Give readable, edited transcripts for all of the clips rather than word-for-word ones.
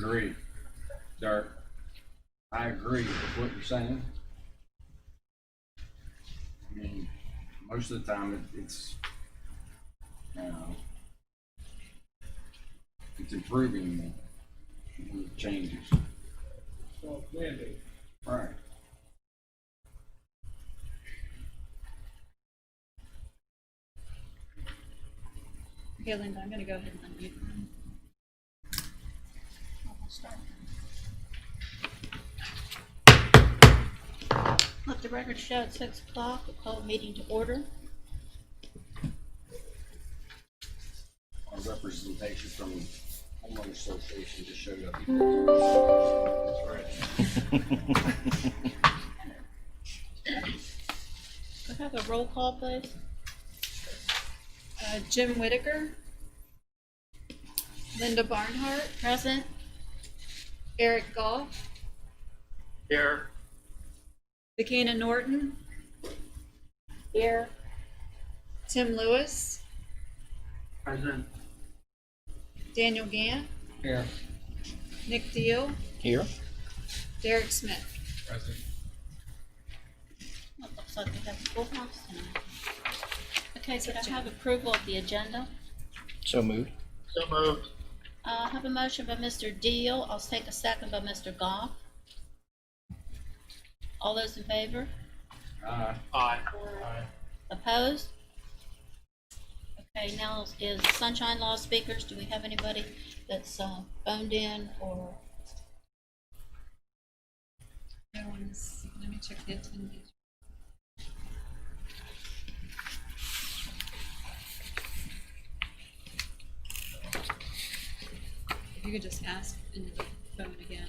agree, Dirk. I agree with what you're saying. I mean, most of the time it's it's improving the changes. So clearly, Right. Okay, Linda, I'm gonna go ahead and unmute. I'll start. Let the record show at 6 o'clock, we'll call the meeting to order. Our representation from the homeowner association just showed up. Could I have a roll call, please? Jim Whitaker. Linda Barnhart, present. Eric Goff. here. Buchanan Norton. Here. Tim Lewis. Present. Daniel Gant. Here. Nick Deal. Here. Derek Smith. Present. Well, it looks like we have a full house tonight. Okay, so I have approval of the agenda. So moved. So moved. I have a motion by Mr. Deal. I'll take a second by Mr. Goff. All those in favor? Aye. Opposed? Okay, now is Sunshine Law speakers. Do we have anybody that's phoned in or? No one's, let me check the attendance. If you could just ask in the phone again.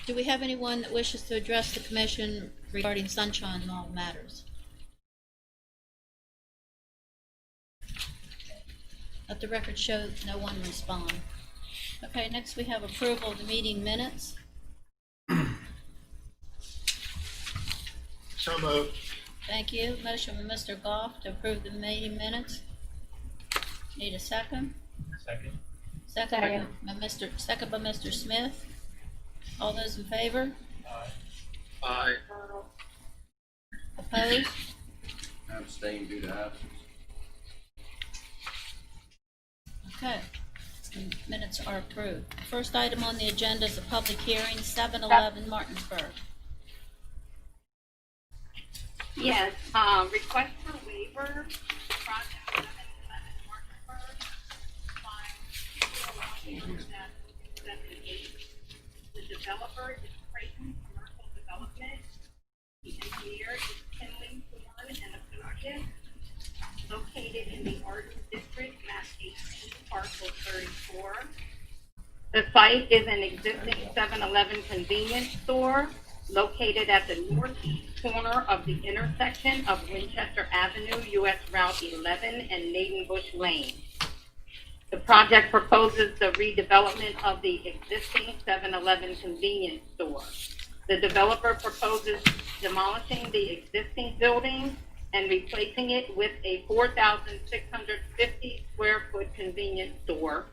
Do we have anyone that wishes to address the commission regarding Sunshine Law matters? Let the record show no one respond. Okay, next we have approval of the meeting minutes. So moved. Thank you. Motion by Mr. Goff to approve the meeting minutes. Need a second? Second. Second by Mr. Smith. All those in favor? Aye. Opposed? Abstain due to absence. Okay. The minutes are approved. First item on the agenda is a public hearing, 711 Martinsburg. Yes, request for waiver, project 711 Martinsburg, line 208. The developer is Creighton Commercial Development. The engineer is Kinley Thorne and Associates, located in the Arden District, map 18, parcel 34. The site is an existing 7-Eleven convenience store located at the northeast corner of the intersection of Winchester Avenue, US Route 11, and Maidenbush Lane. The project proposes the redevelopment of the existing 7-Eleven convenience store. The developer proposes demolishing the existing building and replacing it with a 4,650 square foot convenience store,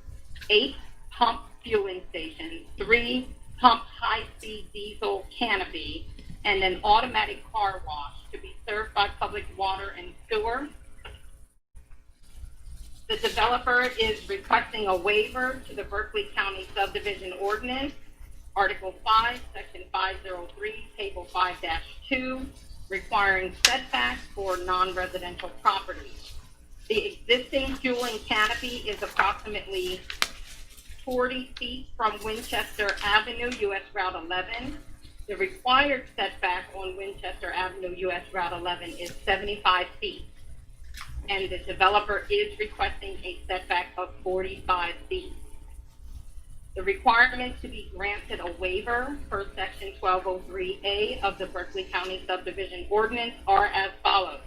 8 pump fueling stations, 3 pump high-speed diesel canopy, and an automatic car wash to be served by public water and sewer. The developer is requesting a waiver to the Berkeley County Subdivision Ordinance, Article 5, Section 503, Table 5-2, requiring setbacks for non-residential properties. The existing fueling canopy is approximately 40 feet from Winchester Avenue, US Route 11. The required setback on Winchester Avenue, US Route 11 is 75 feet. And the developer is requesting a setback of 45 feet. The requirements to be granted a waiver per Section 1203A of the Berkeley County Subdivision Ordinance are as follows.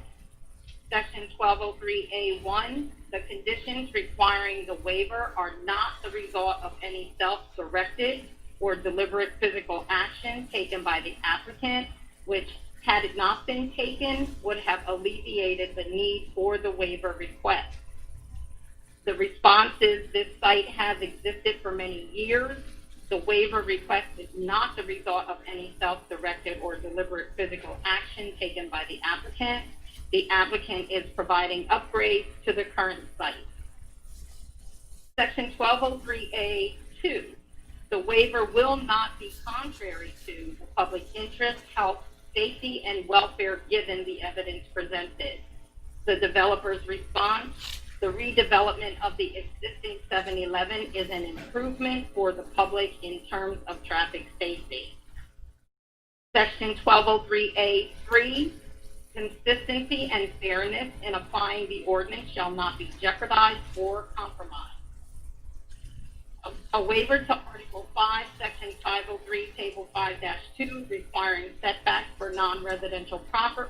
Section 1203A1, the conditions requiring the waiver are not the result of any self-directed or deliberate physical action taken by the applicant, which, had it not been taken, would have alleviated the need for the waiver request. The response is this site has existed for many years. The waiver request is not the result of any self-directed or deliberate physical action taken by the applicant. The applicant is providing upgrades to the current site. Section 1203A2, the waiver will not be contrary to the public interest, health, safety, and welfare given the evidence presented. The developer's response, the redevelopment of the existing 7-Eleven is an improvement for the public in terms of traffic safety. Section 1203A3, consistency and fairness in applying the ordinance shall not be jeopardized or compromised. A waiver to Article 5, Section 503, Table 5-2, requiring setbacks for non-residential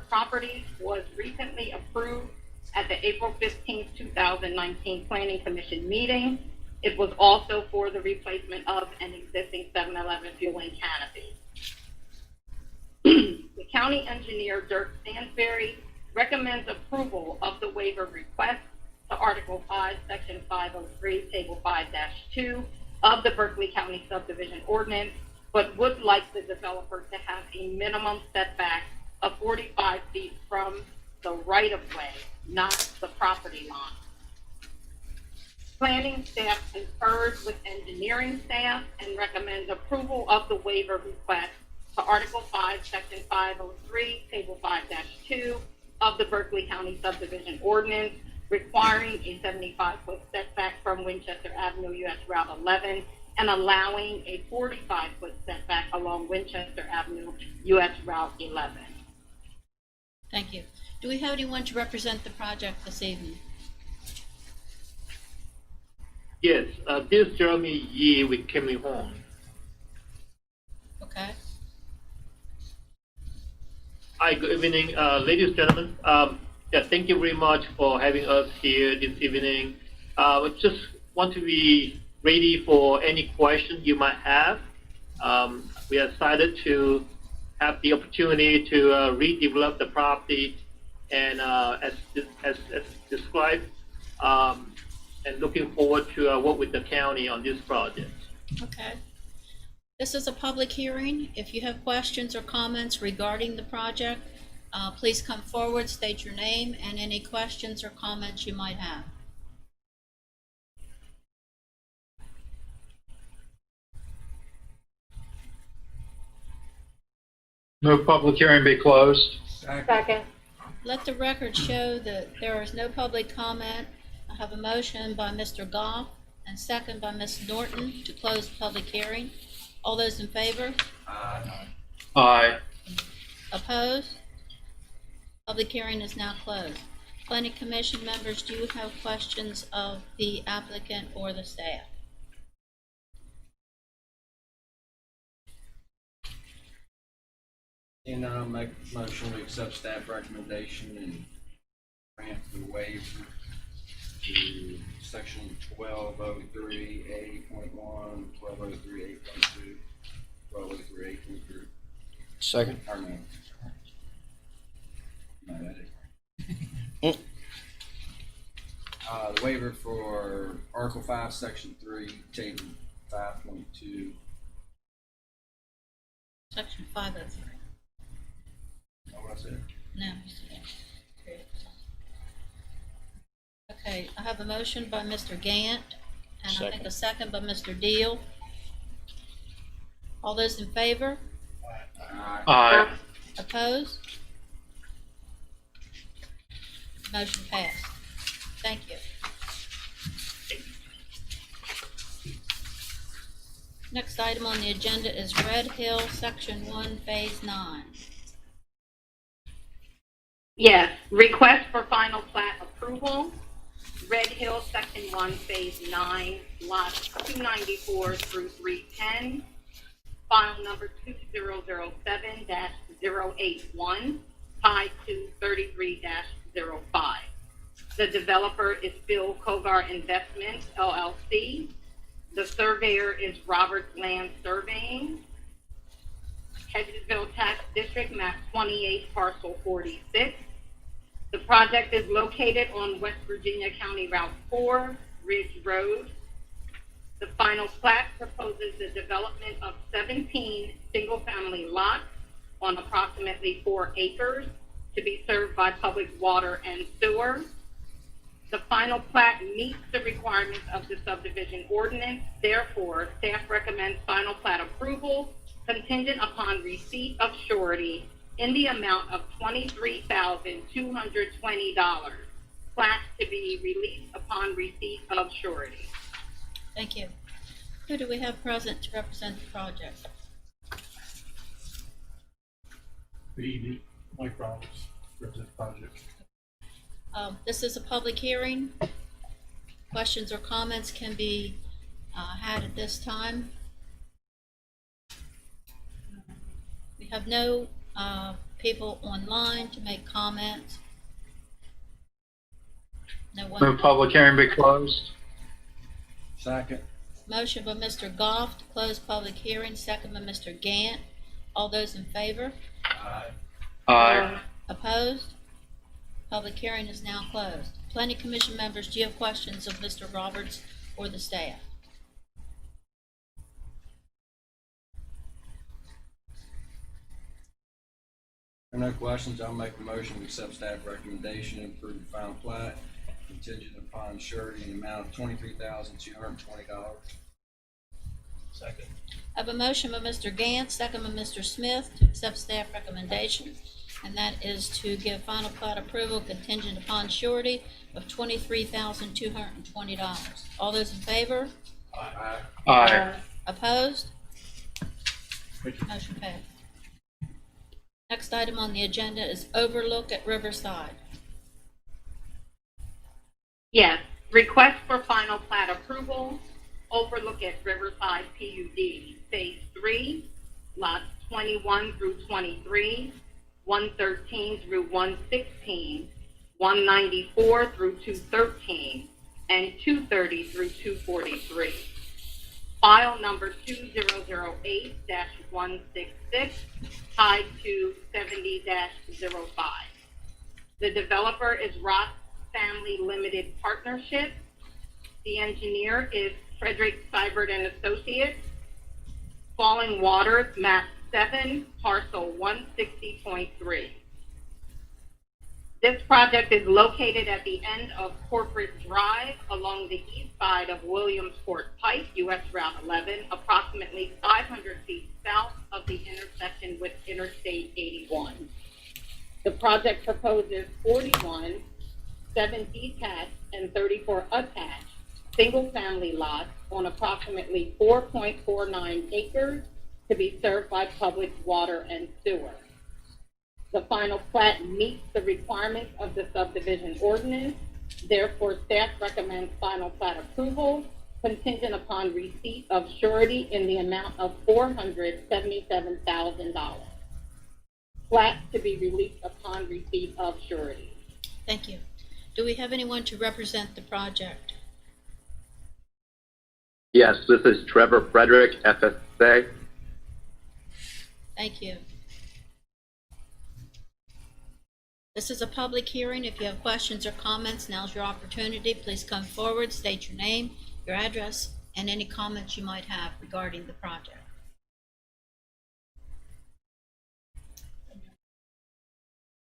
properties was recently approved at the April 15, 2019 Planning Commission meeting. It was also for the replacement of an existing 7-Eleven fueling canopy. The county engineer, Dirk Stansberry, recommends approval of the waiver request to Article 5, Section 503, Table 5-2 of the Berkeley County Subdivision Ordinance, but would like the developer to have a minimum setback of 45 feet from the right-of-way, not the property line. Planning staff confers with engineering staff and recommends approval of the waiver request to Article 5, Section 503, Table 5-2 of the Berkeley County Subdivision Ordinance, requiring a 75-foot setback from Winchester Avenue, US Route 11, and allowing a 45-foot setback along Winchester Avenue, US Route 11. Thank you. Do we have anyone to represent the project this evening? Yes, this is Jeremy Yee with Kimley Home. Okay. Hi, good evening, ladies and gentlemen. Yeah, thank you very much for having us here this evening. I just want to be ready for any questions you might have. We are excited to have the opportunity to redevelop the property and as described, and looking forward to work with the county on this project. Okay. This is a public hearing. If you have questions or comments regarding the project, please come forward, state your name, and any questions or comments you might have. Move public hearing be closed. Second. Let the record show that there is no public comment. I have a motion by Mr. Goff and second by Ms. Norton to close the public hearing. All those in favor? Aye. Opposed? Public hearing is now closed. Planning Commission members, do you have questions of the applicant or the staff? And I'll make a motion to accept staff recommendation and grant the waiver to section 1203A.1, 1203A.2, 1203A.3. Second. Or no. No, that is. The waiver for Article 5, Section 3, Table 5.2. Section 503. Know what I said? No, you said that. Okay, I have a motion by Mr. Gant, and I think a second by Mr. Deal. All those in favor? Aye. Opposed? Motion passed. Thank you. Next item on the agenda is Red Hill, Section 1, Phase 9. Yes, request for final plat approval. Red Hill, Section 1, Phase 9, lots 294 through 310. File number 2007-081, tied to 33-05. The developer is Phil Kogar Investments, LLC. The surveyor is Robert Land Surveying. Hedgesville Tax District, map 28, parcel 46. The project is located on West Virginia County Route 4, Ridge Road. The final plat proposes the development of 17 single-family lots on approximately 4 acres to be served by public water and sewer. The final plat meets the requirements of the subdivision ordinance. Therefore, staff recommends final plat approval contingent upon receipt of surety in the amount of $23,220. Plat to be released upon receipt of surety. Thank you. Who do we have present to represent the project? Good evening, Mike Roberts, represent the project. This is a public hearing. Questions or comments can be had at this time. We have no people online to make comments. No one. Move public hearing be closed. Second. Motion by Mr. Goff to close public hearing, second by Mr. Gant. All those in favor? Aye. Aye. Opposed? Public hearing is now closed. Planning Commission members, do you have questions of Mr. Roberts or the staff? There are no questions. I'll make a motion to accept staff recommendation and approve the final plat contingent upon surety in the amount of $23,220. Second. I have a motion by Mr. Gant, second by Mr. Smith to accept staff recommendation, and that is to give final plat approval contingent upon surety of $23,220. All those in favor? Aye. Aye. Opposed? Thank you. Motion passed. Next item on the agenda is overlook at Riverside. Yes, request for final plat approval, overlook at Riverside PUD, Phase 3, lots 21 through 23, 113 through 116, 194 through 213, and 230 through 243. File number 2008-166, tied to 70-05. The developer is Ross Family Limited Partnership. The engineer is Frederick Seibert and Associates. Falling Waters, map 7, parcel 160.3. This project is located at the end of Corporate Drive along the east side of Williamsport Pike, US Route 11, approximately 500 feet south of the intersection with Interstate 81. The project proposes 41, 7 detached and 34 attached single-family lots on approximately 4.49 acres to be served by public water and sewer. The final plat meets the requirements of the subdivision ordinance. Therefore, staff recommends final plat approval contingent upon receipt of surety in the amount of $477,000. Plat to be released upon receipt of surety. Thank you. Do we have anyone to represent the project? Yes, this is Trevor Frederick, FSA. Thank you. This is a public hearing. If you have questions or comments, now's your opportunity. Please come forward, state your name, your address, and any comments you might have regarding the project.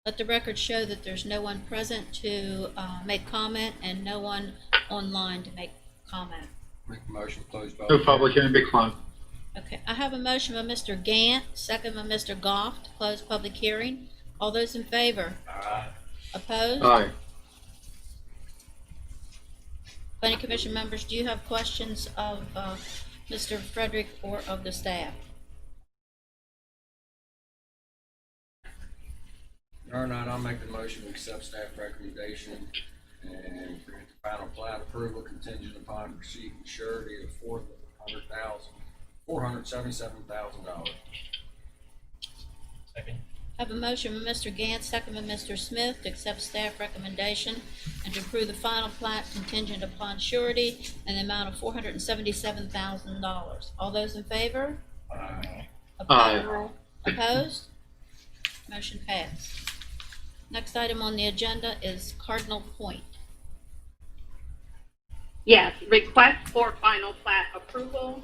Let the record show that there's no one present to make comment and no one online to make comment. Make a motion to close public Move public hearing be closed. Okay, I have a motion by Mr. Gant, second by Mr. Goff to close public hearing. All those in favor? Aye. Opposed? Aye. Planning Commission members, do you have questions of Mr. Frederick or of the staff? Or not, I'll make the motion to accept staff recommendation and grant the final plat approval contingent upon receipt and surety of $477,000. Second. I have a motion by Mr. Gant, second by Mr. Smith to accept staff recommendation and to approve the final plat contingent upon surety in the amount of $477,000. All those in favor? Aye. Opposed? Opposed? Motion passed. Next item on the agenda is Cardinal Point. Yes, request for final plat approval,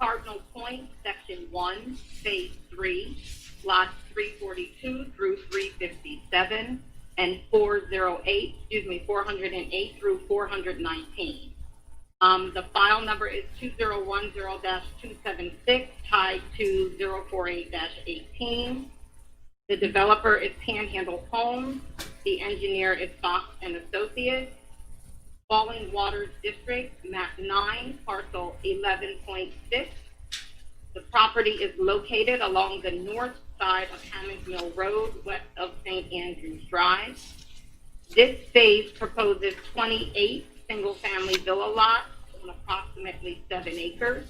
Cardinal Point, Section 1, Phase 3, lots 342 through 357, and 408 through 419. The file number is 2010-276, tied to 048-18. The developer is Panhandle Homes. The engineer is Fox and Associates. Falling Waters District, map 9, parcel 11.6. The property is located along the north side of Hammond Mill Road, west of St. Andrews Drive. This phase proposes 28 single-family villa lots on approximately 7 acres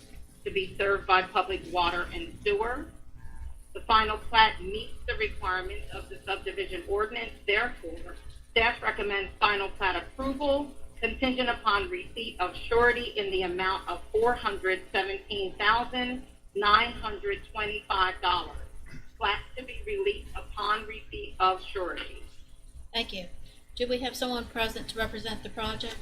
to be served by public water and sewer. The final plat meets the requirements of the subdivision ordinance. Therefore, staff recommends final plat approval contingent upon receipt of surety in the amount of $417,925. Plat to be released upon receipt of surety. Thank you. Do we have someone present to represent the project?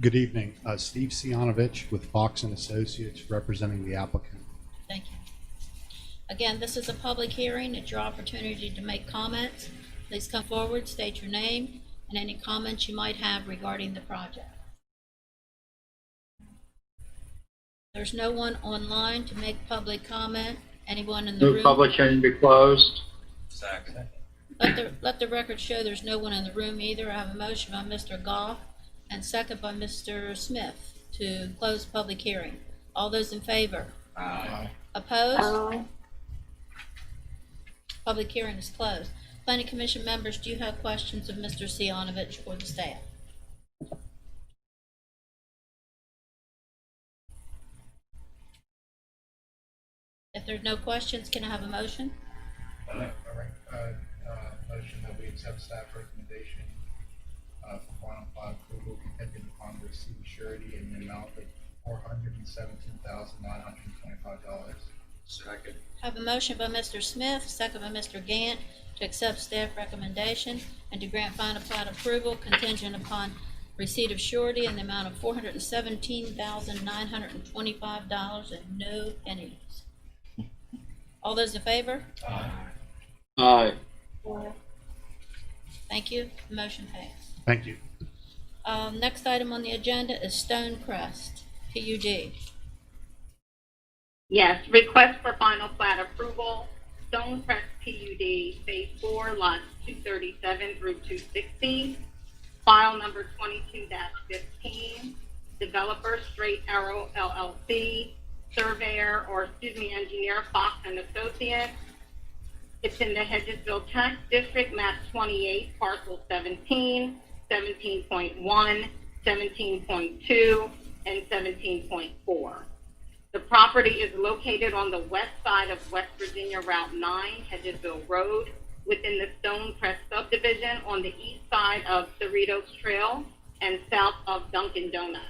Good evening. Steve Sianovich with Fox and Associates representing the applicant. Thank you. Again, this is a public hearing. It's your opportunity to make comments. Please come forward, state your name, and any comments you might have regarding the project. There's no one online to make public comment. Anyone in the Move room? public hearing be closed. Second. Let the record show there's no one in the room either. I have a motion by Mr. Goff and second by Mr. Smith to close public hearing. All those in favor? Aye. Opposed? Public hearing is closed. Planning Commission members, do you have questions of Mr. Sianovich or the staff? If there's no questions, can I have a motion? All right, motion that we accept staff recommendation for final plat approval contingent upon receipt of surety in the amount of $417,925. Second. I have a motion by Mr. Smith, second by Mr. Gant, to accept staff recommendation and to grant final plat approval contingent upon receipt of surety in the amount of $417,925 and no pennies. All those in favor? Aye. Thank you. Motion passed. Thank you. Next item on the agenda is Stonecrest, PUD. Yes, request for final plat approval, Stonecrest PUD, Phase 4, lots 237 through 260, file number 22-15, developer Straight Arrow LLC, engineer Fox and Associates. It's in the Hedgesville Tax District, map 28, parcel 17, 17.1, 17.2, and 17.4. The property is located on the west side of West Virginia Route 9, Hedgesville Road, within the Stonecrest subdivision on the east side of Cerritos Trail and south of Dunkin' Donuts.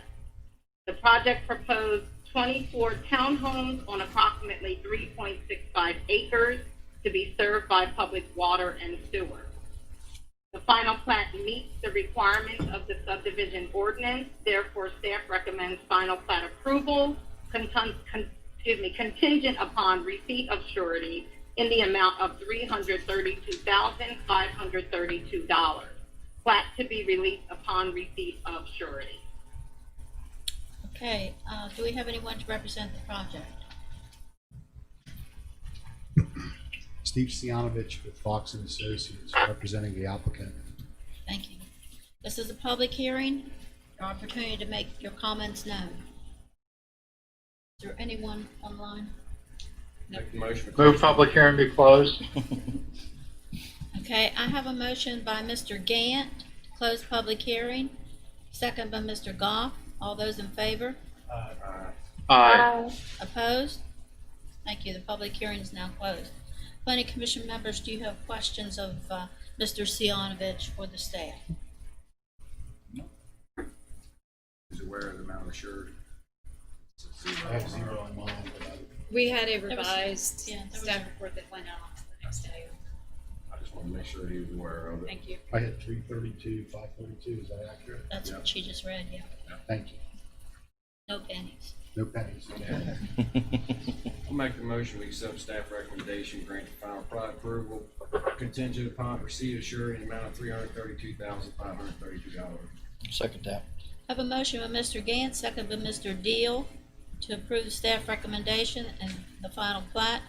The project proposed 24 townhomes on approximately 3.65 acres to be served by public water and sewer. The final plat meets the requirements of the subdivision ordinance. Therefore, staff recommends final plat approval contingent upon receipt of surety in the amount of $332,532. Plat to be released upon receipt of surety. Okay, do we have anyone to represent the project? Steve Sianovich with Fox and Associates representing the applicant. Thank you. This is a public hearing. Your opportunity to make your comments known. Is there anyone online? Make the motion. Move public hearing be closed. Okay, I have a motion by Mr. Gant to close public hearing, second by Mr. Goff. All those in favor? Aye. Opposed? Thank you. The public hearing is now closed. Planning Commission members, do you have questions of Mr. Sianovich or the staff? Is aware of the amount of surety. I have zero in mind, but We had a was- revised yeah, there was staff a- report that went out the next day. I just Want to make sure he was aware of it. Thank you. I had 332, 532, is that accurate? That's Yep. what she just read, yeah. Thank you. No pennies. No pennies. I'll make the motion, we accept staff recommendation, grant the final plat approval, contingent upon receipt of surety in the amount of $332,532. Second that. I have a motion by Mr. Gantz, second by Mr. Deal, to approve staff recommendation and the final plat,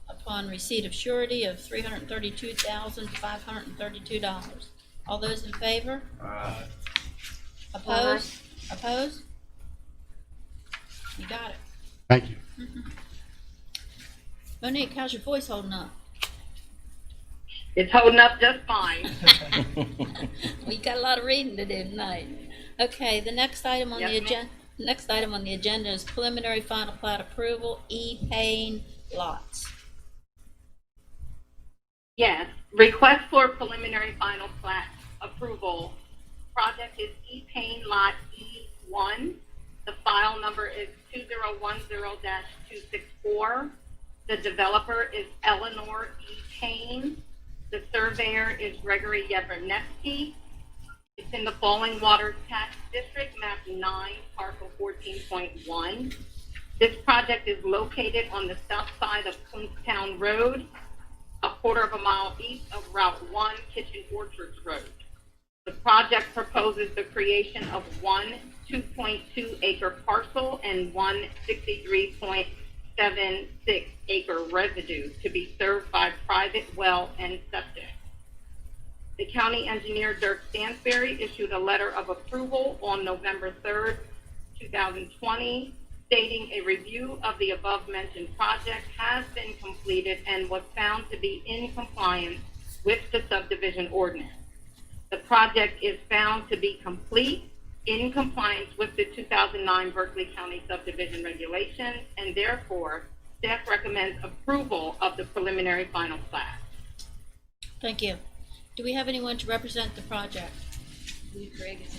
upon receipt of surety of $332,532. All those in favor? Opposed? Opposed? You got it. Thank you. Monique, how's your voice holding up? It's holding up just fine. We got a lot of reading to do tonight. Okay, the next item on the Yes, ma'am. agenda, next item on the agenda is preliminary final plat approval, E-Payne lots. Yes, request for preliminary final plat approval. Project is E-Payne Lot E1. The file number is 2010-264. The developer is Eleanor E. Payne. The surveyor is Gregory Yevernetsky. It's in the Falling Waters Tax District, map 9, parcel 14.1. This project is located on the south side of Kuntstown Road, a quarter of a mile east of Route 1, Kitchen Orchards Road. The project proposes the creation of one 2.2 acre parcel and one 63.76 acre residue to be served by private well and septic. The county engineer, Dirk Stansberry, issued a letter of approval on November 3rd, 2020, stating a review of the above-mentioned project has been completed and was found to be in compliance with the subdivision ordinance. The project is found to be complete in compliance with the 2009 Berkeley County subdivision regulations, and therefore, staff recommends approval of the preliminary final plat. Thank you. Do we have anyone to represent the project? Greg is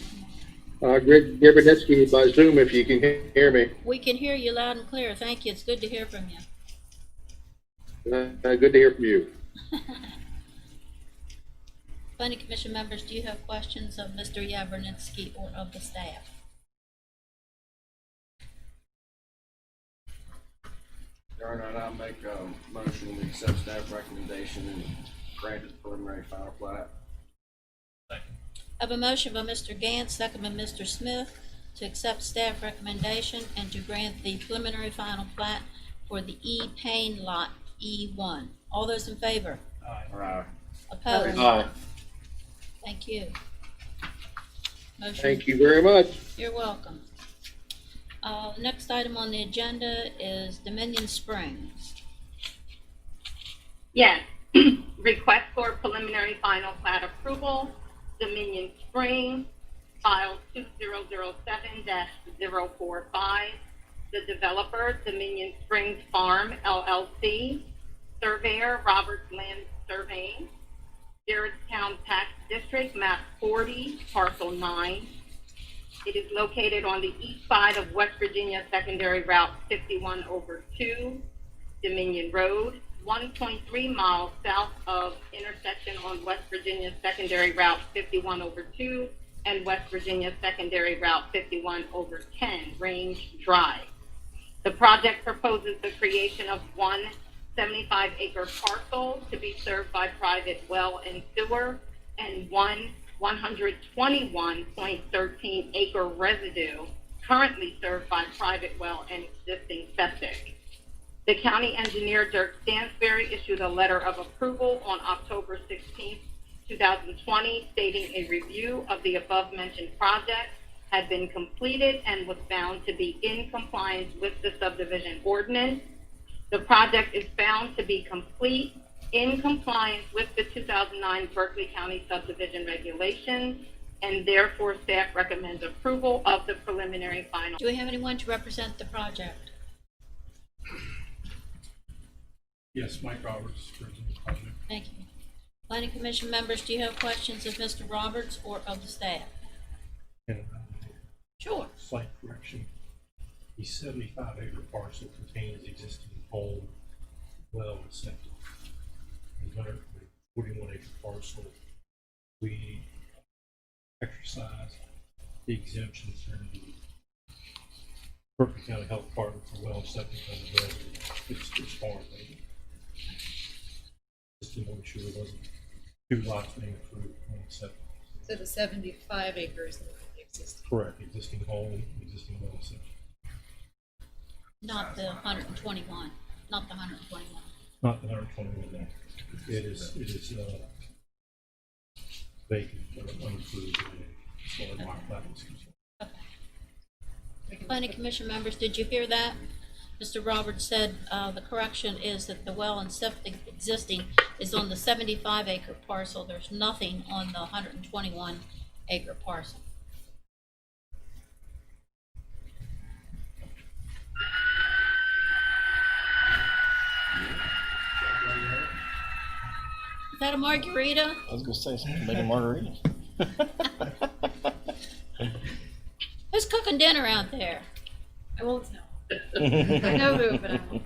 on. Greg Gabernetsky by Zoom, if you can hear me. We can hear you loud and clear. Thank you. It's good to hear from you. Good to hear from you. Planning Commission members, do you have questions of Mr. Yavernitsky or of the staff? There are none, I'll make a motion, we accept staff recommendation and grant the preliminary final plat. I have a motion by Mr. Gantz, second by Mr. Smith, to accept staff recommendation and to grant the preliminary final plat for the E. Payne Lot E1. All those in favor? Opposed? Aye. Thank you. Motion. Thank you very much. You're welcome. Next item on the agenda is Dominion Springs. Yes, request for preliminary final plat approval, Dominion Springs, file 2007-045. The developer, Dominion Springs Farm LLC, surveyor, Roberts Land Surveying, Garrettstown Tax District, map 40, parcel 9. It is located on the east side of West Virginia Secondary Route 51/2, Dominion Road, 1.3 miles south of intersection on West Virginia Secondary Route 51/2 and West Virginia Secondary Route 51/10, Range Drive. The project proposes the creation of one 75-acre parcel to be served by private well and sewer, and one 121.13 acre residue currently served by private well and existing septic. The county engineer, Dirk Stansberry, issued a letter of approval on October 16, 2020, stating a review of the above-mentioned project had been completed and was found to be in compliance with the subdivision ordinance. The project is found to be complete in compliance with the 2009 Berkeley County subdivision regulations, and therefore staff recommends approval of the preliminary final. Do we have anyone to represent the project? Yes, Mike Roberts, president of the project. Thank you. Planning Commission members, do you have questions of Mr. Roberts or of the staff? And Sure. slight correction. The 75-acre parcel contains existing home, well, and septic. The parcel, we exercise the exemptions from the Berkeley County Health Department for well and septic on the road. It's farm maybe. Just to make sure there wasn't two lots being approved on septic. So the 75 acres that exist. Correct, existing home, existing well and septic. Not the 121, not the 121. Not the 121 now. It is vacant, unapproved, as far as my plat is concerned. Planning Commission members, did you hear that? Mr. Roberts said the correction is that the well and septic existing is on the 75-acre parcel. There's nothing on the 121-acre parcel. Is that a margarita? I was gonna say something, make a margarita. Who's cooking dinner out there? I won't tell. I know who, but I won't.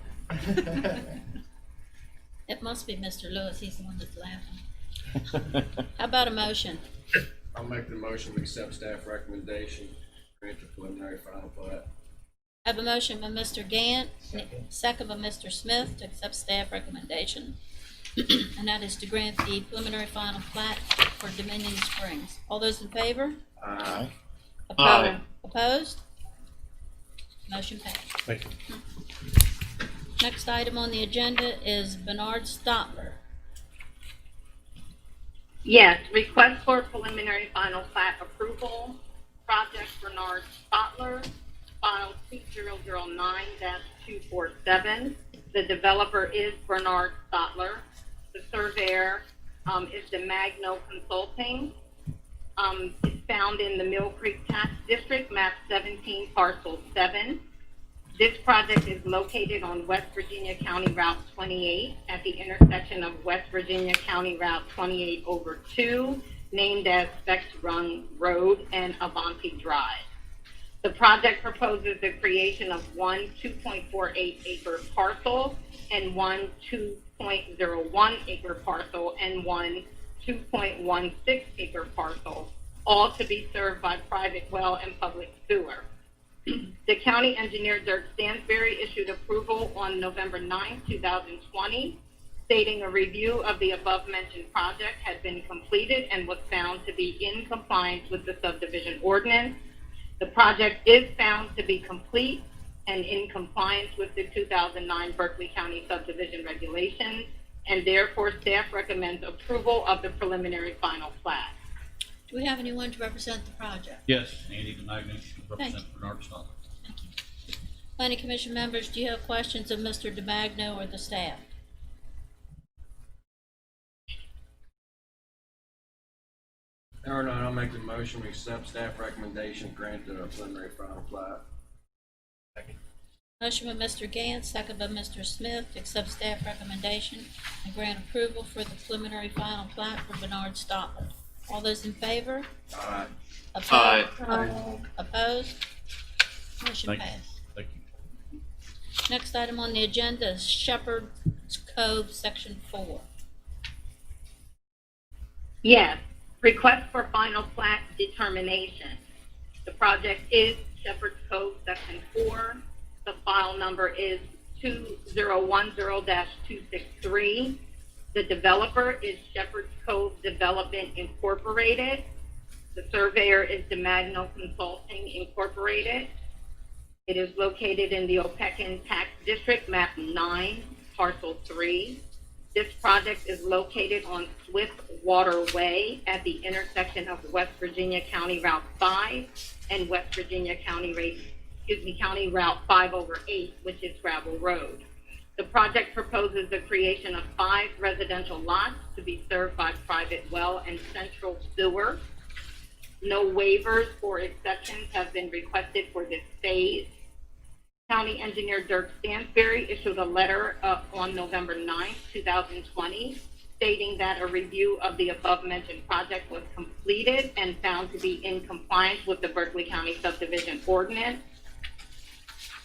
It must be Mr. Lewis. He's the one that's laughing. How about a motion? I'll make the motion to accept staff recommendation, grant the preliminary final plat. I have a motion by Mr. Gant, second by Mr. Smith to accept staff recommendation. And that is to grant the preliminary final plat for Dominion Springs. All those in favor? Aye. Aye. Opposed? Motion passed. Thank you. Next item on the agenda is Bernard Stotler. Yes, request for preliminary final plat approval, project Bernard Stotler, file 2009-247. The developer is Bernard Stotler. The surveyor is the Magno Consulting. It's found in the Mill Creek Tax District, map 17, parcel 7. This project is located on West Virginia County Route 28 at the intersection of West Virginia County Route 28/2, named as Specs Run Road and Avanti Drive. The project proposes the creation of one 2.48 acre parcel and one 2.01 acre parcel and one 2.16 acre parcel, all to be served by private well and public sewer. The county engineer, Dirk Stansberry, issued approval on November 9, 2020, stating a review of the above-mentioned project had been completed and was found to be in compliance with the subdivision ordinance. The project is found to be complete and in compliance with the 2009 Berkeley County subdivision regulations, and therefore staff recommends approval of the preliminary final plat. Do we have anyone to represent the project? Yes, Andy DeMagno, represent Bernard Stotler. Thank you. Planning Commission members, do you have questions of Mr. DeMagno or the staff? There are none, I'll make the motion to accept staff recommendation, grant the preliminary final plat. Motion by Mr. Gant, second by Mr. Smith to accept staff recommendation and grant approval for the preliminary final plat for Bernard Stotler. All those in favor? Aye. Opposed? Opposed? Motion passed. Thank you. Next item on the agenda is Shepherd's Cove, Section 4. Yes, request for final plat determination. The project is Shepherd's Cove, Section 4. The file number is 2010-263. The developer is Shepherd's Cove Development Incorporated. The surveyor is DeMagno Consulting Incorporated. It is located in the Opequon Tax District, map 9, parcel 3. This project is located on Swift Waterway at the intersection of West Virginia County Route 5 and West Virginia County Route 5/8, which is Gravel Road. The project proposes the creation of 5 residential lots to be served by private well and central sewer. No waivers or exceptions have been requested for this phase. County Engineer Dirk Stansberry issued a letter on November 9, 2020, stating that a review of the above-mentioned project was completed and found to be in compliance with the Berkeley County subdivision ordinance.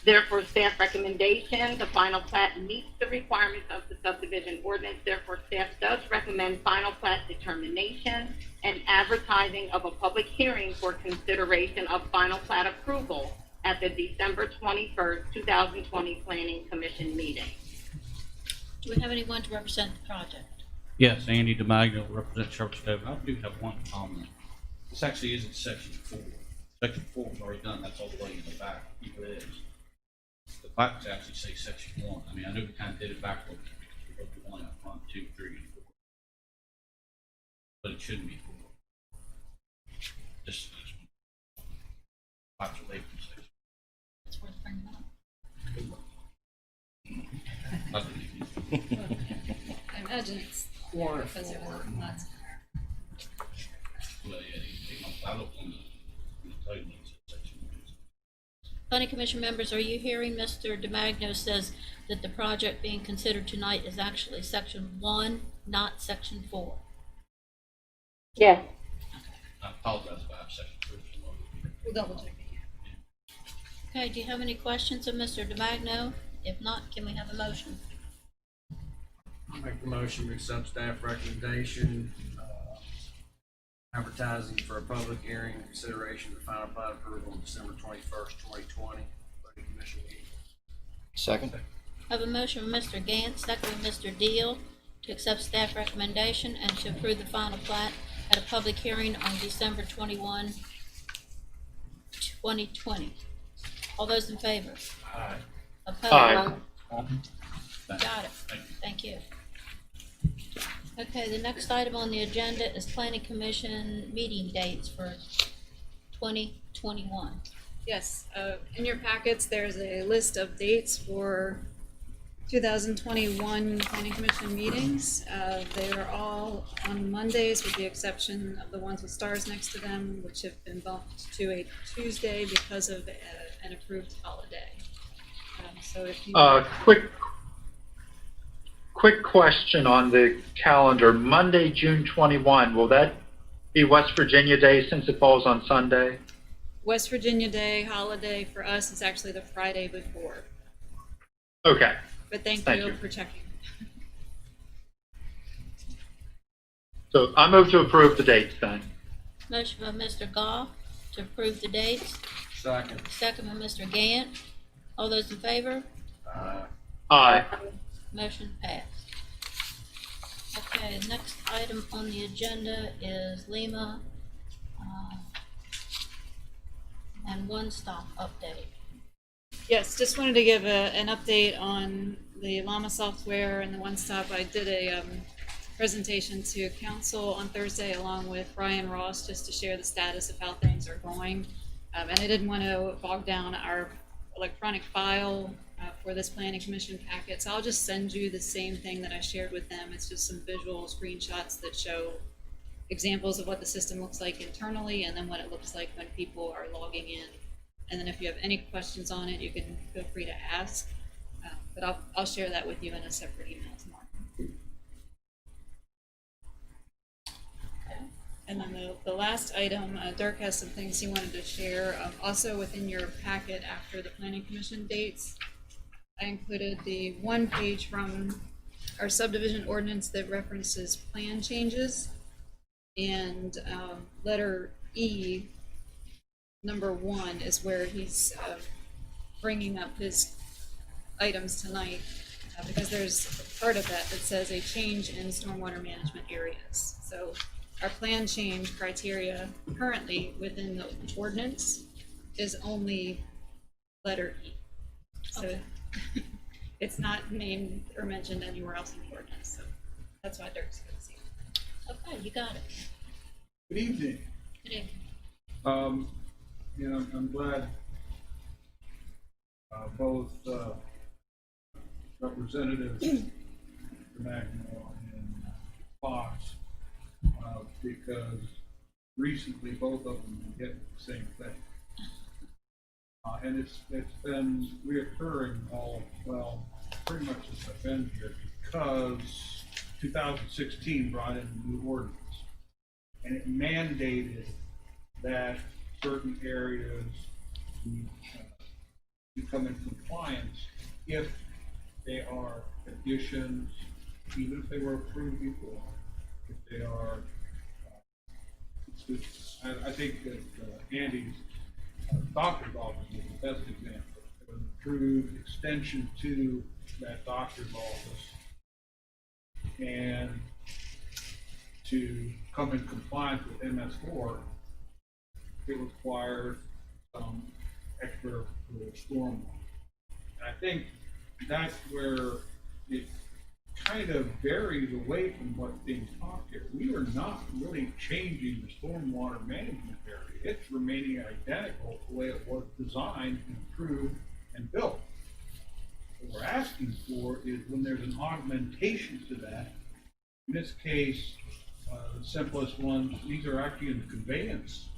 Therefore, staff recommendation, the final plat meets the requirements of the subdivision ordinance. Therefore, staff does recommend final plat determination and advertising of a public hearing for consideration of final plat approval at the December 21st, 2020 Planning Commission meeting. Do we have anyone to represent the project? Yes, Andy DeMagno, represent Sharp's Cove. I do have one comment. This actually isn't section 4. Section 4 is already done. That's all the way in the back. It is. The facts actually say section 1. I mean, I know we kind of did it backwards because we wrote the 1 up front, 2, 3, and 4. But it shouldn't be 4. Just facts are labeled section. It's worth bringing up. I imagine it's because it was on lots. Well, yeah, I looked on the title and it said section 1. Planning Commission members, are you hearing Mr. DeMagno says that the project being considered tonight is actually section 1, not section 4? Yes. I apologize about section 3. We'll double check it. Okay, do you have any questions of Mr. DeMagno? If not, can we have a motion? Make the motion to accept staff recommendation, advertising for a public hearing and consideration of the final plat approval on December 21st, 2020, Planning Commission meeting. Second. I have a motion from Mr. Gantz, second from Mr. Deal, to accept staff recommendation and to approve the final plat at a public hearing on December 21, 2020. All those in favor? Aye. Opposed? Aye. Got it. Thank you. Okay, the next item on the agenda is Planning Commission meeting dates for 2021. Yes, in your packets, there's a list of dates for 2021 Planning Commission meetings. They are all on Mondays with the exception of the ones with stars next to them, which have been bumped to a Tuesday because of an approved holiday. So if you... Quick question on the calendar. Monday, June 21, will that be West Virginia Day since it falls on Sunday? West Virginia Day holiday for us is actually the Friday before. Okay. But thank Thank you you. for checking. So I move to approve the dates then. Motion by Mr. Goff to approve the dates, Second. second by Mr. Gant. All those in favor? Aye. Motion passed. Okay, next item on the agenda is Lima and One Stop update. Yes, just wanted to give an update on the Llama software and the One Stop. I did a presentation to council on Thursday along with Brian Ross just to share the status of how things are going. And I didn't want to bog down our electronic file for this planning commission packet, so I'll just send you the same thing that I shared with them. It's just some visual screenshots that show examples of what the system looks like internally and then what it looks like when people are logging in. And then if you have any questions on it, you can feel free to ask, but I'll share that with you in a separate email tomorrow. And then the last item, Dirk has some things he wanted to share. Also within your packet after the planning commission dates, I included the one page from our subdivision ordinance that references plan changes. And letter E, number 1, is where he's bringing up his items tonight because there's a part of that that says a change in stormwater management areas. So our plan change criteria currently within the ordinance is only letter E. So Okay. it's not named or mentioned anywhere else in the ordinance. So that's why Dirk's going to see it. Okay, you got it. Good evening. Good evening. I'm glad both representatives Magno and Fox, because recently both of them have been getting the same thing. And it's been reoccurring pretty much since I've been here, because 2016 brought in a new ordinance. And it mandated that certain areas be become in compliance if they are additions, even if they were approved before, if they are, I think that Andy's doctor's office is the best example. An approved extension to that doctor's office, and to come in compliance with MS4, it requires some extra storm. And I think that's where it kind of varies away from what's being talked here. We are not really changing the stormwater management area. It's remaining identical to the way it was designed and approved and built. What we're asking for is when there's an augmentation to that, in this case, the simplest ones, these are actually in the conveyance,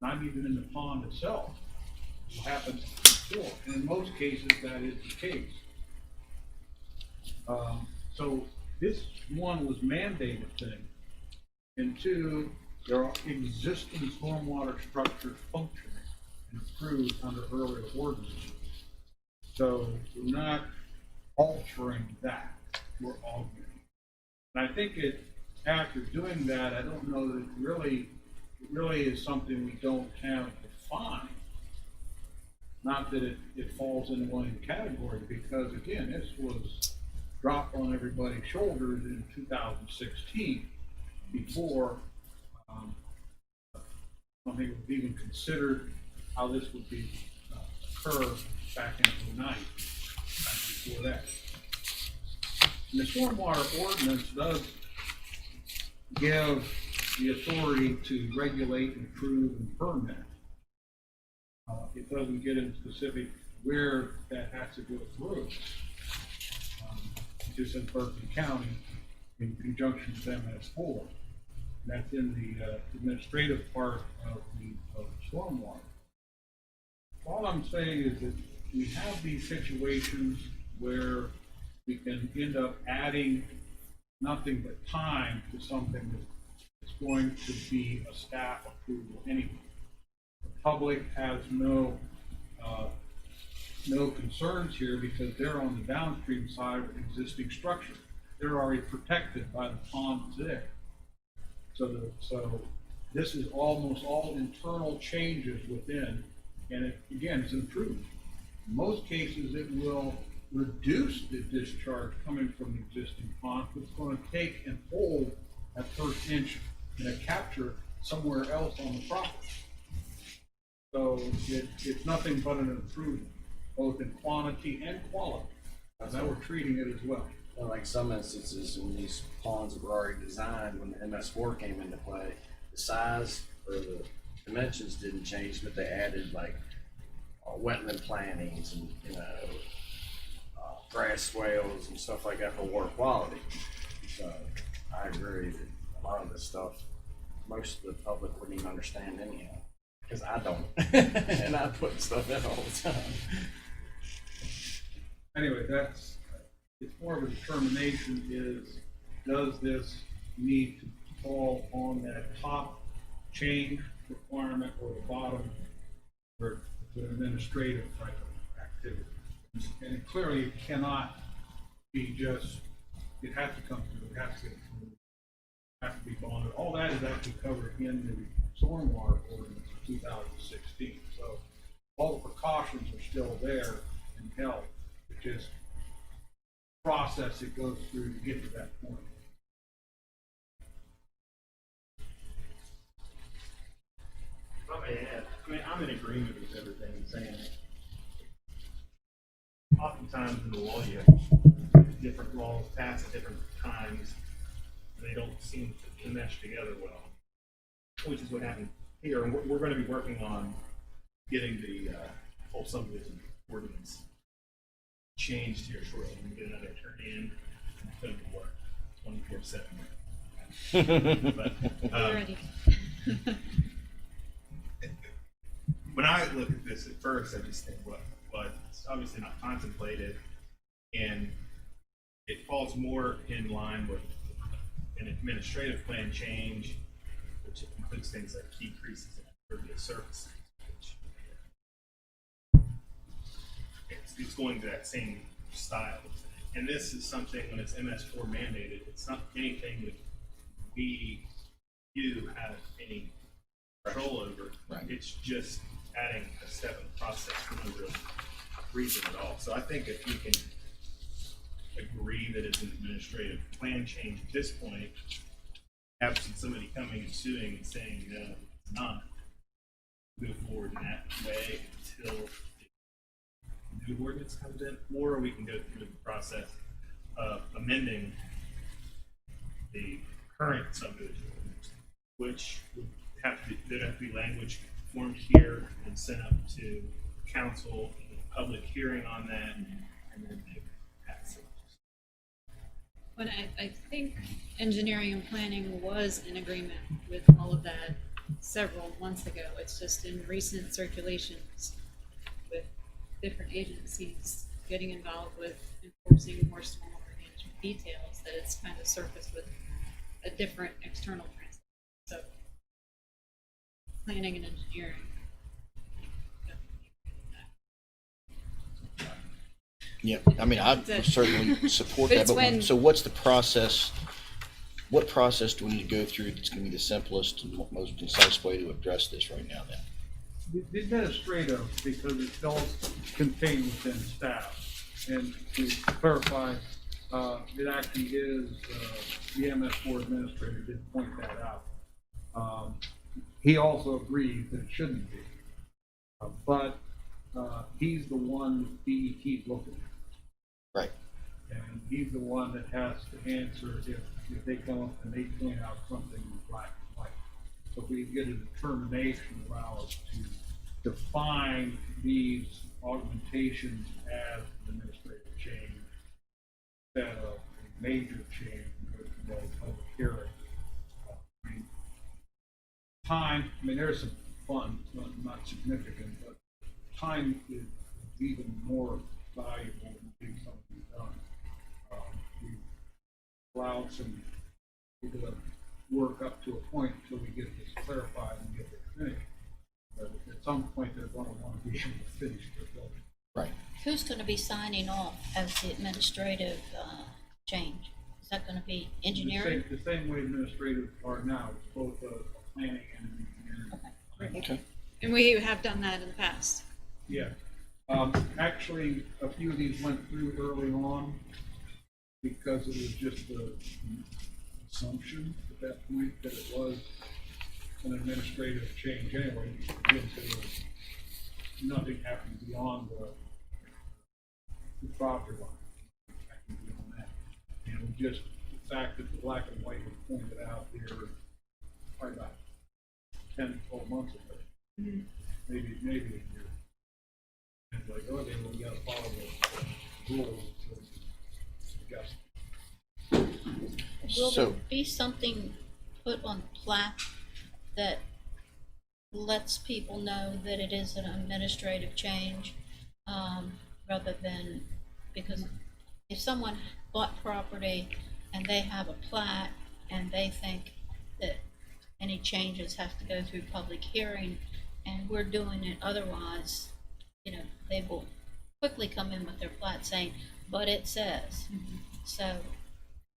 not even in the pond itself. It will happen before, and in most cases that is the case. So this one was mandated thing, and two, there are existing stormwater structures functioning and approved under earlier ordinances. So we're not altering that, we're augmenting. And I think after doing that, I don't know that it really is something we don't have defined. Not that it falls into one category, because again, this was dropped on everybody's shoulders in 2016 before something was even considered how this would be occur back in 2009, back before that. And the stormwater ordinance does give the authority to regulate, improve, and permit. It doesn't get into specific where that has to go through. It just says Berkeley County in conjunction with MS4. And that's in the administrative part of the stormwater. All I'm saying is that we have these situations where we can end up adding nothing but time to something that's going to be a staff approval anyway. The public has no concerns here because they're on the downstream side of an existing structure. They're already protected by the ponds there. So this is almost all internal changes within, and again, it's improved. In most cases, it will reduce the discharge coming from the existing pond, but it's going to take and hold that first inch in a capture somewhere else on the property. So it's nothing but an improvement, both in quantity and quality. That's how we're treating it as well. Well, like some instances when these ponds were already designed, when the MS4 came into play, the size or the dimensions didn't change, but they added like wetland plantings and grass swales and stuff like that for water quality. So I agree that a lot of this stuff, most of the public wouldn't even understand anyhow, because I don't, and I put stuff in all the time. Anyway, it's more of a determination is, does this need to fall on that top change requirement or the bottom, or the administrative type of activity? And clearly it cannot be just, it has to come through, it has to get through, it has to be bonded. All that is actually covered in the stormwater ordinance of 2016. So all the precautions are still there and held. It's just process it goes through to get to that point. I mean, I'm in agreement with everything you're saying. Oftentimes in the law, you have different laws passed at different times, and they don't seem to mesh together well, which is what happened here. And we're going to be working on getting the whole subdivision ordinance changed here shortly. We get another attorney in, and it's going to work 24/7. But Ready. when I look at this at first, I just think, well, it's obviously not contemplated, and it falls more in line with an administrative plan change, which includes things like decreases in impervious surfaces, which it's going to that same style. And this is something, when it's MS4 mandated, it's not anything that we do have any control over. Right. It's just adding a step in the process for no real reason at all. So I think if you can agree that it's an administrative plan change at this point, absent somebody coming and suing and saying, no, it's not, move forward in that way until the new ordinance comes in, or we can go through the process of amending the current subdivision ordinance, which would have to, there'd have to be language formed here and sent up to council, and a public hearing on that, and then they pass it. But I think engineering and planning was in agreement with all of that several months ago. It's just in recent circulations with different agencies getting involved with enforcing more stormwater management details that it's kind of surfaced with a different external translation. So planning and engineering. Yeah, I mean, I would certainly support But that, it's but when- so what's the process? What process do we need to go through that's gonna be the simplest and most concise way to address this right now then? The administrative, because it's all contained within staff. And to clarify, it actually is, the MS4 administrator did point that out. He also agrees that it shouldn't be. But he's the one DET's looking at. Right. And he's the one that has to answer if they come up and they point out something in black and white. So if we get a determination allow us to define these augmentations as an administrative change instead of a major change with the public hearing. I mean, time, I mean, there's some fun, not significant, but time is even more valuable than getting something done. We've allowed some people to work up to a point until we get this clarified and get it finished. But at some point, they're going to want to be able to finish their building. Right. Who's going to be signing off as the administrative change? Is that going to be engineering? The same way administrative are now, it's both planning and engineering. Okay. And we have done that in the past. Yeah. Actually, a few of these went through early on because it was just an assumption at that point that it was an administrative change anyway. Because there was nothing happened beyond the property line. Happened beyond that. And it was just the fact that the black and white was pointed out here probably about 10, 12 months ago. Mm-hmm. Maybe a year. And it's like, okay, well, we gotta follow the rules to adjust. Will So, there be something put on plat that lets people know that it is an administrative change, rather than, because if someone bought property and they have a plat and they think that any changes have to go through public hearing and we're doing it otherwise, you know, they will quickly come in with their plat saying, but it says. So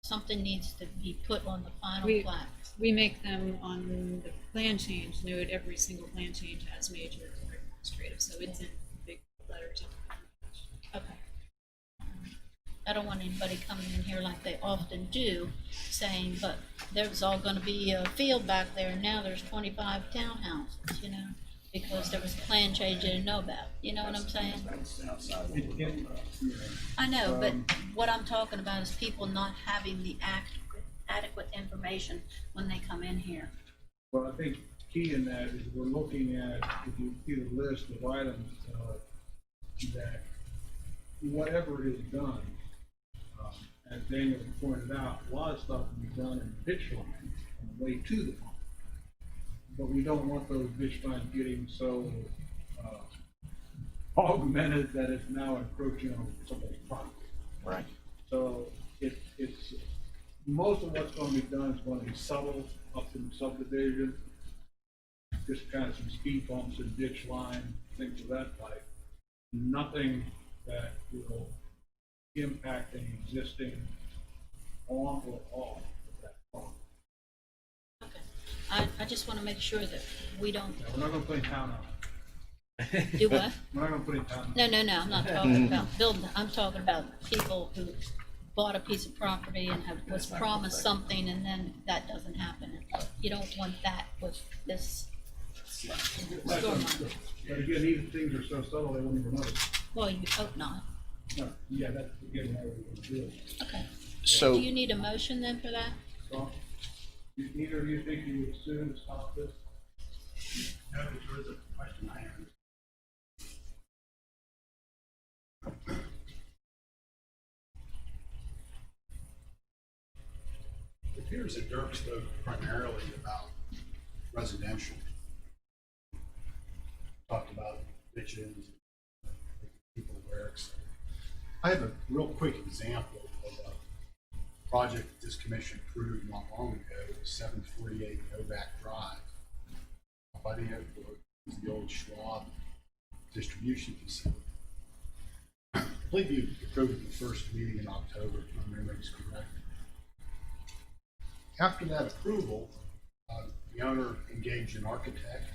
something needs to be put on the final plat. We make them on the plan change, note every single plan change as major or administrative, so it's in big letters. Okay. I don't want anybody coming in here like they often do, saying, but there's all gonna be a field back there, and now there's 25 townhouses, you know, because there was a plan change you didn't know about, you know what I'm saying? That's outside of the I know, but what I'm talking about is people not having the adequate information when they come in here. Well, I think key in that is we're looking at, if you see the list of items, that whatever is done, as Daniel pointed out, a lot of stuff can be done in ditch lines on the way to the pond. But we don't want those ditch lines getting so augmented that it's now encroaching on somebody's property. right. So it's most of what's going to be done is going to be subtle up in subdivision, just kind of some speed bumps and ditch line, things of that type. Nothing that will impact any existing on or off of that farm. Okay. I just want to make sure that we don't Now, we're not gonna put any town on it. do what? We're not gonna put any town on No, it. no, no, I'm not talking about building, I'm talking about people who bought a piece of property and was promised something and then that doesn't happen. You don't want that with this stormwater. But again, these things are so subtle, they won't even notice. Well, you hope not. No, yeah, that's, again, how we're gonna do it. Okay. So, Do you need a motion then for that? So, neither of you think you would soon stop this? No, but there was a question I have. It appears that Dirk spoke primarily about residential. Talked about ditches, people where, etc. I have a real quick example of a project that this commission approved not long ago, 748 Novak Drive. By the airport, is the old Schwab distribution facility. I believe you approved it the first meeting in October, if my memory is correct. After that approval, the owner engaged an architect,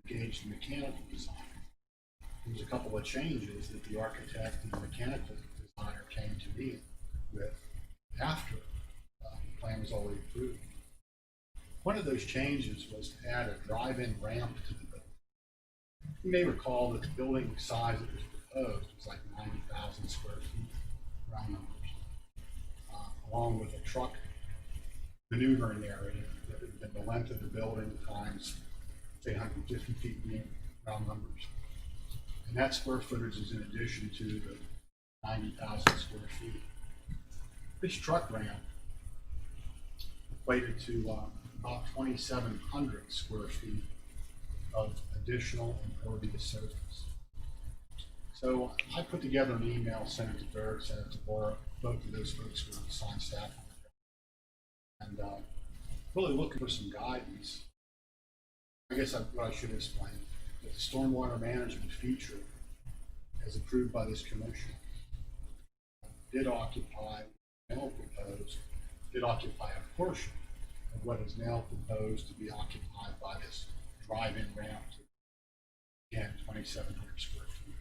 engaged a mechanical designer. There was a couple of changes that the architect and the mechanical designer came to me with after the plan was already approved. One of those changes was to add a drive-in ramp to the building. You may recall that the building size that was proposed was like 90,000 square feet, round numbers, along with a truck maneuvering area that would have been the length of the building times, say, 150 feet in round numbers. And that square footage is in addition to the 90,000 square feet. This truck ramp equated to about 2,700 square feet of additional impervious surface. So I put together an email, sent it to Dirk, sent it to Laura. Both of those folks were assigned staff on it. And really looking for some guidance. I guess what I should explain, that the stormwater management feature, as approved by this commission, did occupy, now proposed, did occupy a portion of what is now proposed to be occupied by this drive-in ramp to, again, 2,700 square feet.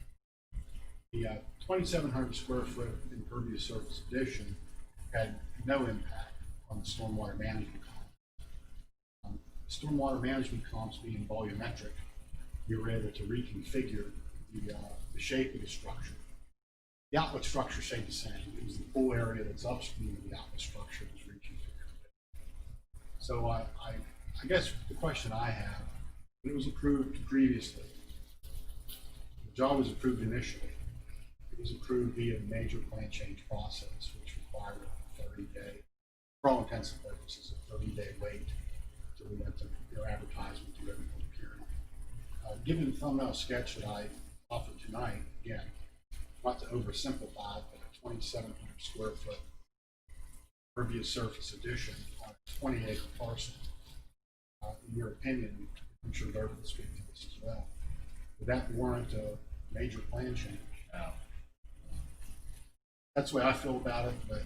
The 2,700 square foot impervious surface addition had no impact on the stormwater management column. Stormwater management columns being volumetric, we were able to reconfigure the shape of the structure. The outlet structure stayed the same. It was the pool area that's upstream of the outlet structure was reconfigured. So I guess the question I have, when it was approved previously, the job was approved initially. It was approved via the major plan change process, which required a 30-day, for all intents and purposes, a 30-day wait till we went to their advertisement to every public hearing. Given the thumbnail sketch that I offered tonight, again, not to oversimplify, but a 2,700 square foot impervious surface addition on a 20-acre parcel. In your opinion, I'm sure Dirk will speak to this as well. Would that warrant a major plan change? No. That's the way I feel about it, but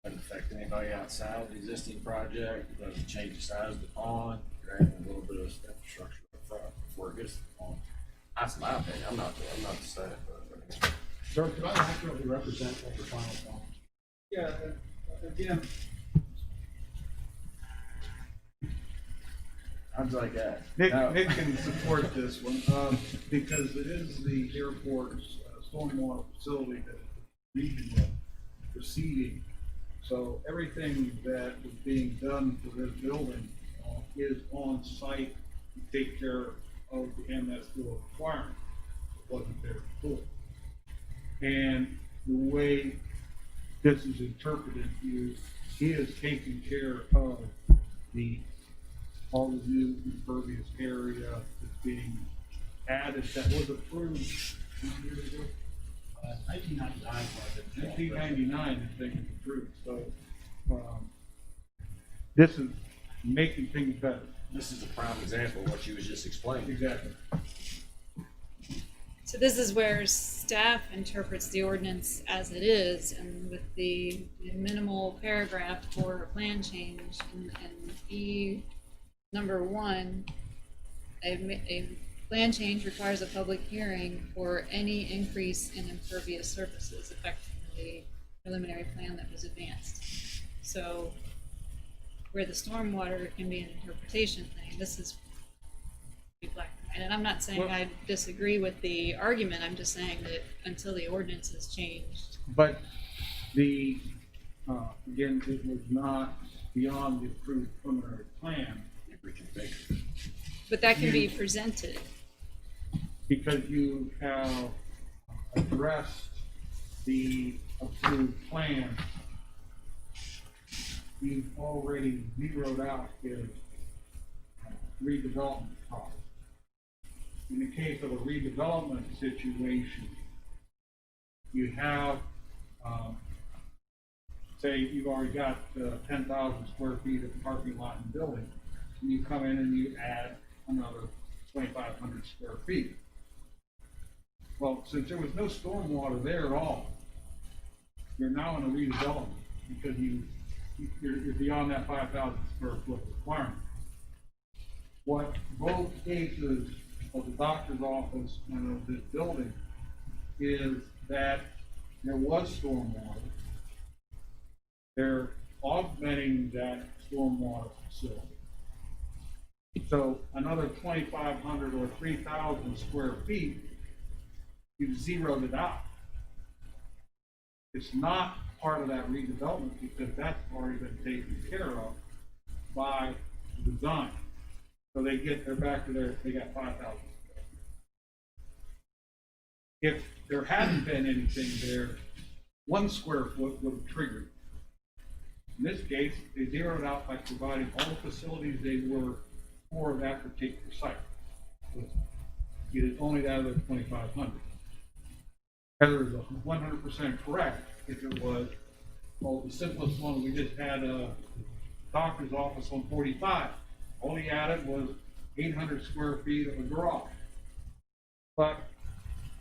Doesn't affect anybody outside of the existing project. It doesn't change the size of the pond. You're adding a little bit of infrastructure up front before it gets to the pond. That's my opinion. I'm not the staff, but Dirk, could I accurately represent what your final thought? Yeah, again, I'd like that. Nick, No. Nick can support this one, because it is the airport's stormwater facility that is the regional proceeding. So everything that is being done for this building is on site to take care of the MS4 requirement. It wasn't there before. And the way this is interpreted is he is taking care of all the new impervious area that's being added that was approved how many years ago? 1999 project. 1999 this thing was approved, so this is making things better. This is a prime example of what you was just explaining. Exactly. So this is where staff interprets the ordinance as it is, and with the minimal paragraph for a plan change in E number 1, a plan change requires a public hearing for any increase in impervious surfaces affecting the preliminary plan that was advanced. So where the stormwater can be an interpretation thing, this is pretty black and white. And I'm not saying I disagree with the argument, I'm just saying that until the ordinance is changed. But the, again, it was not beyond the approved preliminary plan. But that can be presented. Because you have addressed the approved plan, you've already zeroed out his redevelopment cost. In the case of a redevelopment situation, you have, say you've already got 10,000 square feet of parking lot and building, and you come in and you add another 2,500 square feet. Well, since there was no stormwater there at all, you're now in a redevelopment because you're beyond that 5,000 square foot requirement. What both cases of the doctor's office and of this building is that there was stormwater. They're augmenting that stormwater facility. So another 2,500 or 3,000 square feet, you've zeroed it out. It's not part of that redevelopment because that's already been taken care of by the design. So they're back to they got 5,000 square feet. If there hadn't been anything there, 1 square foot would have triggered. In this case, they zeroed out by providing all the facilities they were for that particular site. It is only that other 2,500. Heather is 100% correct. If it was, well, the simplest one, we just had a doctor's office on 45. All he added was 800 square feet of a garage. But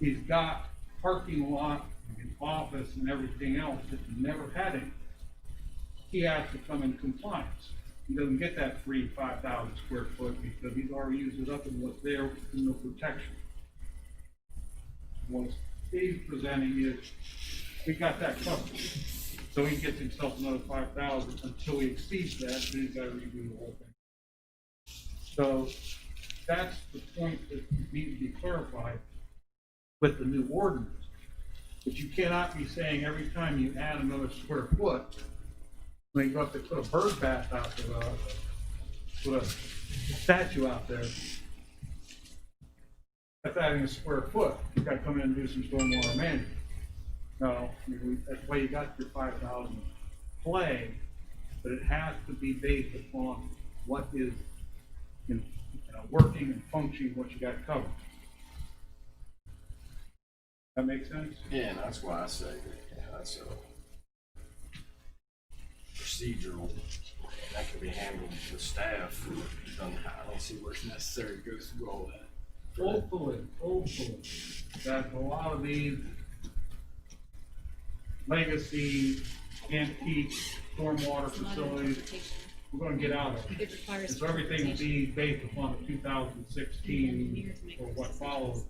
he's got parking lot and office and everything else that he never had any. He has to come in compliance. He doesn't get that free 5,000 square foot because he's already used it up in what's there with no protection. What Steve's presenting is, we got that covered. So he gets himself another 5,000 until he exceeds that, then he's got to redo the whole thing. So that's the point that needs to be clarified with the new ordinance. But you cannot be saying every time you add another square foot, when you go up to put a bird bath out there, put a statue out there, that's adding a square foot. You've got to come in and do some stormwater management. No, that's why you got your 5,000 play, but it has to be based upon what is working and functioning, what you got covered. That make sense? Yeah, and that's why I say that's a procedural, and that can be handled with staff. I don't see where it's necessary to go through all that. Hopefully, that a lot of these legacy antique stormwater facilities, we're going to get out of it. It requires. And so everything will be based upon the 2016 or what follows.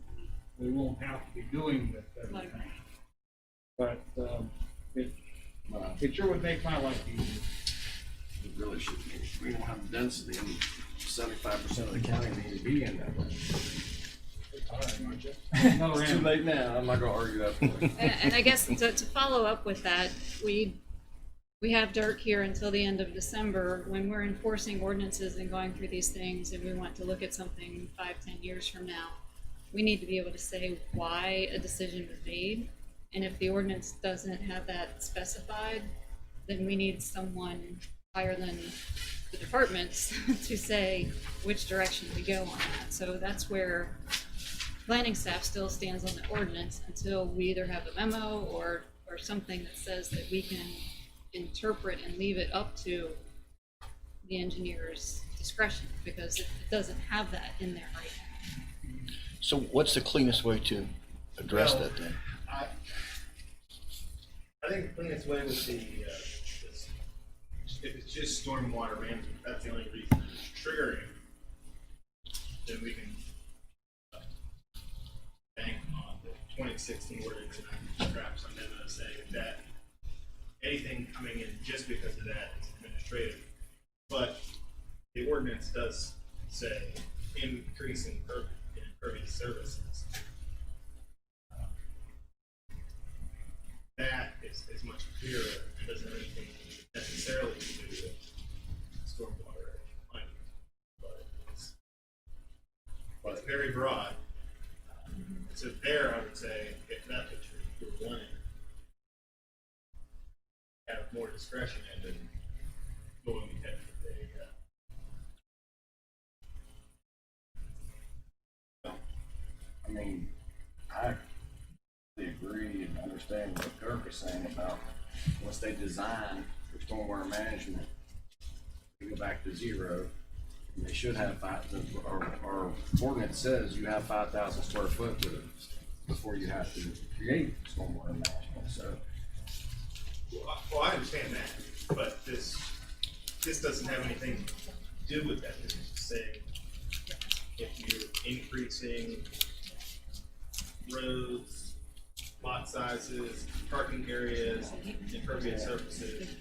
We won't have to be doing this everything. But it sure would make my life easier. It really should be. We don't have the density, and 75% of the county needs to be in that way. It's too late now. I'm not going to argue that point. And I guess to follow up with that, we have Dirk here until the end of December. When we're enforcing ordinances and going through these things and we want to look at something 5-10 years from now, we need to be able to say why a decision was made. And if the ordinance doesn't have that specified, then we need someone higher than the departments to say which direction to go on that. So that's where planning staff still stands on the ordinance until we either have a memo or something that says that we can interpret and leave it up to the engineer's discretion, because it doesn't have that in there right now. So what's the cleanest way to address Well, that then? I think the cleanest way would be, if it's just stormwater management, that's the only reason it's triggering, then we can bank on the 2016 ordinance and perhaps amendment of saying that anything coming in just because of that is administrative. But the ordinance does say increasing impervious surfaces. That is much clearer and doesn't have anything necessarily to do with stormwater climate. But it's very broad. So there, I would say, if that's what you're wanting, have more discretion in than going ahead with I mean, I agree and understand what Kirk is saying about once they design for stormwater management, they go back to zero. And they should have our ordinance says you have 5,000 square foot before you have to create stormwater management. So, well, I understand that, but this doesn't have anything to do with that. This is saying if you're increasing roads, lot sizes, parking areas, impervious surfaces,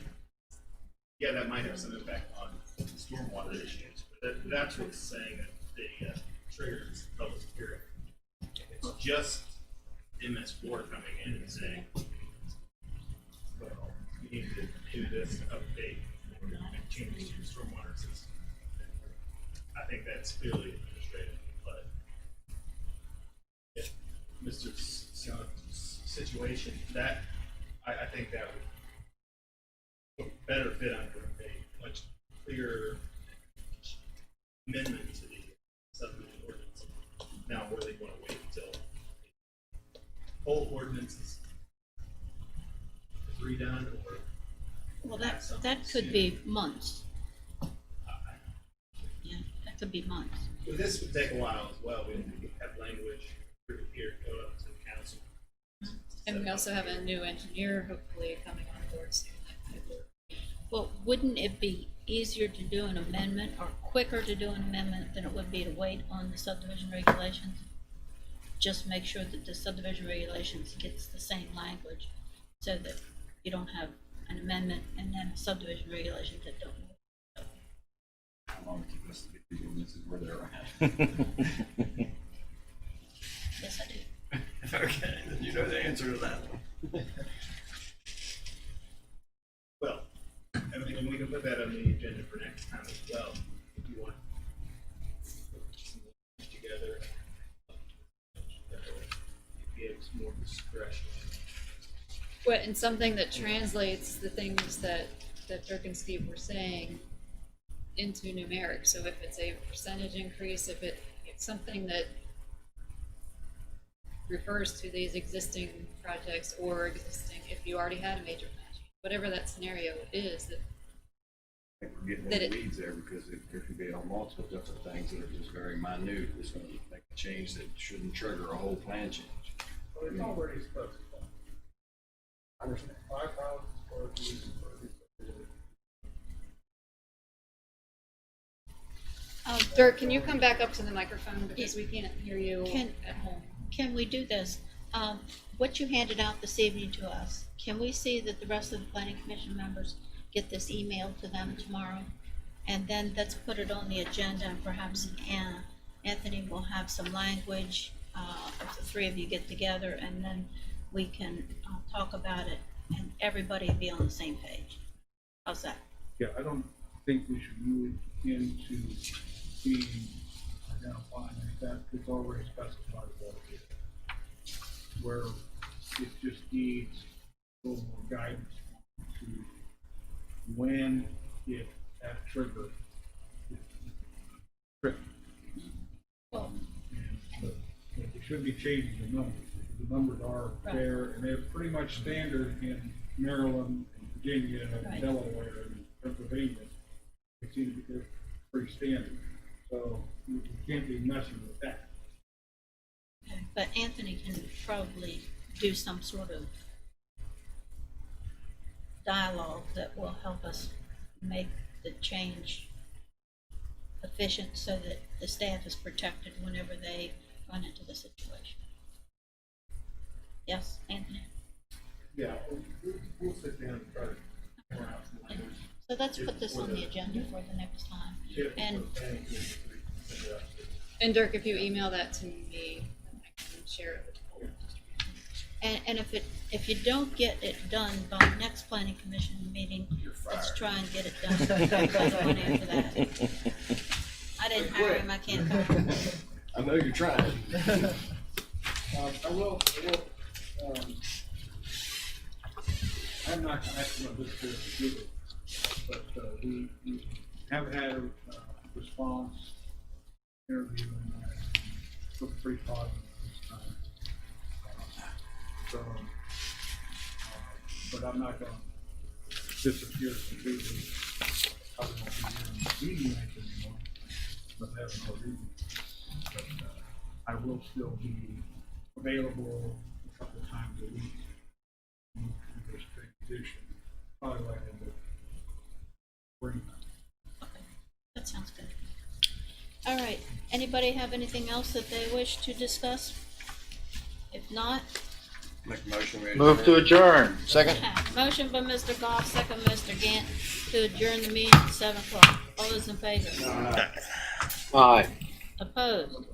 yeah, that might have some impact on stormwater issues. But that's what's saying that the triggers public hearing. It's just MS4 coming in and saying, well, you need to do this update or make changes to your stormwater system. I think that's clearly administrative, but if Mr. Sion's situation, that I think that would better fit under a much clearer amendment to the subdivision ordinance. Now, where they want to wait until the whole ordinance is redone, or Well, that could be months. Yeah, that could be months. well, this would take a while as well. We have language here go up to the council. And we also have a new engineer hopefully coming on board soon. That could work. Well, wouldn't it be easier to do an amendment or quicker to do an amendment than it would be to wait on the subdivision regulations? Just make sure that the subdivision regulations gets the same language so that you don't have an amendment and then subdivision regulations that don't. how long do you us to get these ordinances where they're at? Yes, I do. Okay, then you know the answer to that one. Well, I mean, and we can put that on the agenda for next time as well, if you want. Together, it gives more discretion. Well, and something that translates the things that Dirk and Steve were saying into numeric. So if it's a percentage increase, if it's something that refers to these existing projects or existing, if you already had a major plan, whatever that scenario is, that I think we're getting in the weeds there because there could be multiple different things that are just very minute. It's going to make a change that shouldn't trigger a whole plan change. Well, it's already specified. I understand. 5,000 square feet for Dirk, can you come back up to the microphone because we can't hear you at home? Can we do this? What you handed out this evening to us, can we see that the rest of the planning commission members get this email to them tomorrow? And then let's put it on the agenda and perhaps Anthony will have some language, if the three of you get together and then we can talk about it and everybody be on the same page. How's that? Yeah, I don't think we should move into being identifying that it's already specified what it is. Where it just needs a little more guidance to when it that trigger is tripped. Well, But we shouldn't be changing the numbers. The numbers are there and they're pretty much standard in Maryland and Virginia and Delaware and Pennsylvania. They seem to be pretty standard. So we can't be messing with that. But Anthony can probably do some sort of dialogue that will help us make the change efficient so that the staff is protected whenever they run into the situation. Yes, Anthony? Yeah, we'll sit down and try to figure out some language. So let's put this on the agenda for the next time. And And Dirk, if you email that to me, I can share it with the board. And if you don't get it done by next planning commission meeting, let's try and get it done by the one after that. I didn't hire him, I can't fire him. I know you're trying. I'm not gonna ask about this particular, but, we have had a response interview and looked pretty positive this time. But I'm not gonna disappear completely. I don't know if you're in the meeting anymore, but that's no reason. But, I will still be available a couple times a week. Move to this transition, probably right into spring. Okay, that sounds good. All right, anybody have anything else that they wish to discuss? If not, Make a motion. we Move to adjourn. Second? motion by Mr. Goff, second Mr. Gant, to adjourn the meeting at 7:00. All those in favor? Aye. Opposed?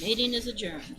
Meeting is adjourned.